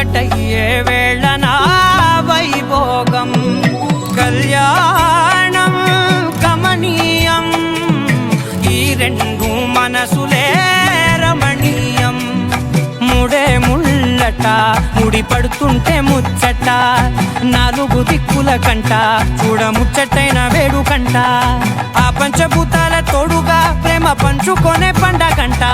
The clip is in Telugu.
ఒక్కటయ్యే వేళ నా వైభోగం కళ్యాణం కమనీయం ఈ రెండు మనసులే రమణీయం ముడే ముళ్ళట ముడి పడుతుంటే ముచ్చట నాలుగు దిక్కుల కంట చూడ ముచ్చటైన వేడుకంట ఆ పంచభూతాల తోడుగా ప్రేమ పంచుకొనే పండగంట